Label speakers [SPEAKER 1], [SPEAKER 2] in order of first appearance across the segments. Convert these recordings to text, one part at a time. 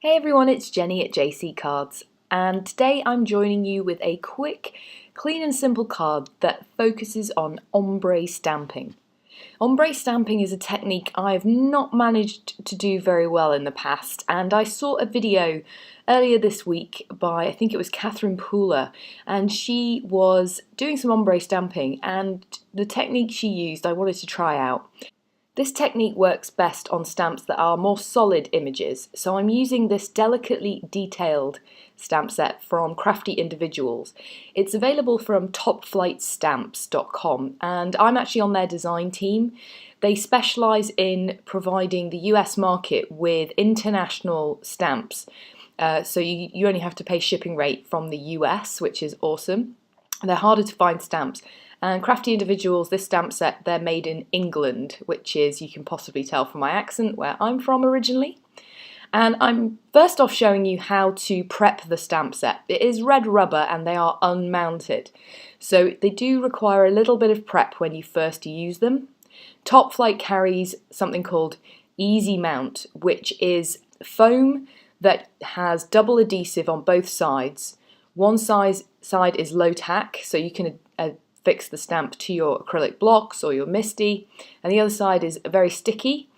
[SPEAKER 1] Hey everyone, it's Jenny at JC Cards, and today I'm joining you with a quick, clean and simple card that focuses on ombre stamping. Ombre stamping is a technique I've not managed to do very well in the past, and I saw a video earlier this week by, I think it was Catherine Pooler, and she was doing some ombre stamping, and the technique she used I wanted to try out. This technique works best on stamps that are more solid images, so I'm using this delicately detailed stamp set from Crafty Individuals. It's available from topflightstamps.com and I'm actually on their design team. They specialise in providing the US market with international stamps, so you only have to pay shipping rate from the US, which is awesome. They're harder to find stamps. And Crafty Individuals, this stamp set, they're made in England, which is, you can possibly tell from my accent, where I'm from originally. And I'm first off showing you how to prep the stamp set. It is red rubber and they are unmounted. So they do require a little bit of prep when you first use them. Topflight carries something called EZMount, which is foam that has double adhesive on both sides. One side is low tack, so you can fix the stamp to your acrylic blocks or your MISTI, and the other side is very sticky.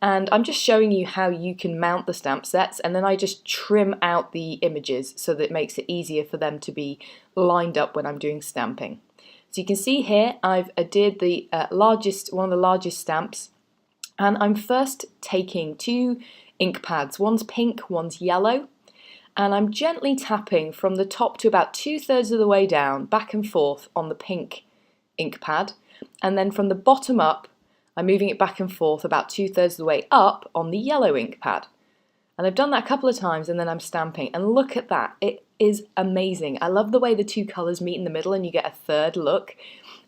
[SPEAKER 1] And I'm just showing you how you can mount the stamp sets, and then I just trim out the images so that it makes it easier for them to be lined up when I'm doing stamping. So you can see here I've adhered the one of the largest stamps, and I'm first taking two ink pads. One's pink, one's yellow. And I'm gently tapping from the top to about 2/3 of the way down, back and forth on the pink ink pad, and then from the bottom up I'm moving it back and forth about 2/3 of the way up on the yellow ink pad. And I've done that a couple of times and then I'm stamping, and look at that, it is amazing. I love the way the two colours meet in the middle and you get a third look,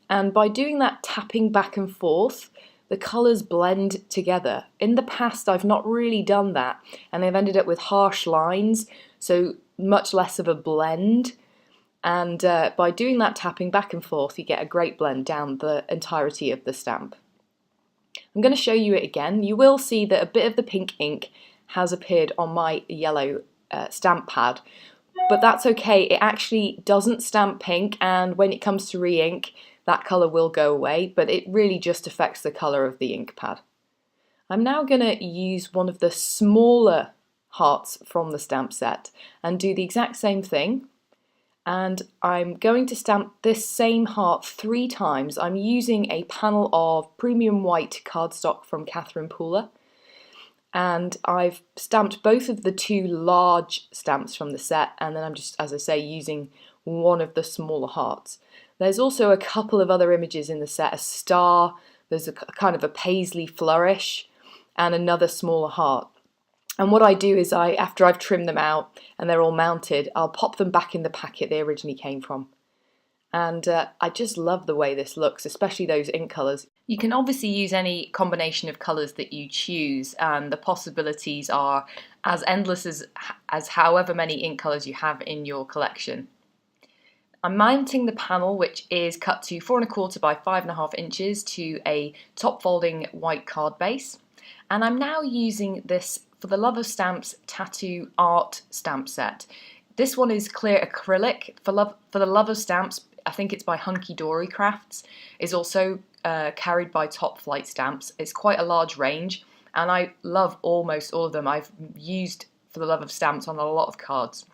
[SPEAKER 1] and by doing that tapping back and forth the colours blend together. In the past I've not really done that and I've ended up with harsh lines, so much less of a blend, and by doing that tapping back and forth you get a great blend down the entirety of the stamp. I'm going to show you it again. You will see that a bit of the pink ink has appeared on my yellow stamp pad, but that's okay, it actually doesn't stamp pink, and when it comes to re-ink that colour will go away, but it really just affects the colour of the ink pad. I'm now going to use one of the smaller hearts from the stamp set and do the exact same thing, and I'm going to stamp this same heart 3 times. I'm using a panel of premium white cardstock from Catherine Pooler, and I've stamped both of the 2 large stamps from the set, and then I'm just, as I say, using one of the smaller hearts. There's also a couple of other images in the set, a star, there's a kind of a paisley flourish, and another smaller heart. And what I do is after I've trimmed them out and they're all mounted, I'll pop them back in the packet they originally came from. And I just love the way this looks, especially those ink colours. You can obviously use any combination of colours that you choose, and the possibilities are as endless as however many ink colours you have in your collection. I'm mounting the panel, which is cut to 4 1/4 by 5.5 inches, to a top folding white card base. And I'm now using this For the Love of Stamps Tattoo Art stamp set. This one is clear acrylic. For the Love of Stamps, I think it's by Hunky Dory Crafts, is also carried by Topflight Stamps. It's quite a large range, and I love almost all of them. I've used For the Love of Stamps on a lot of cards.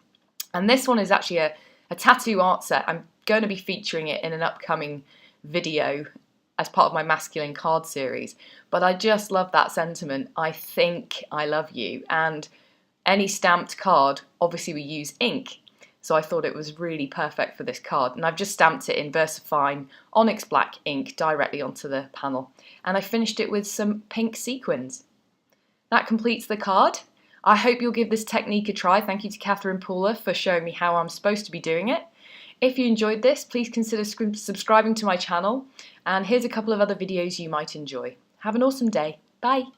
[SPEAKER 1] And this one is actually a tattoo art set. I'm going to be featuring it in an upcoming video as part of my masculine card series, but I just love that sentiment. I think I love you, and any stamped card, obviously we use ink, so I thought it was really perfect for this card, and I've just stamped it in VersaFine Onyx Black ink directly onto the panel, and I finished it with some pink sequins. That completes the card. I hope you'll give this technique a try. Thank you to Catherine Pooler for showing me how I'm supposed to be doing it. If you enjoyed this, please consider subscribing to my channel, and here's a couple of other videos you might enjoy. Have an awesome day. Bye!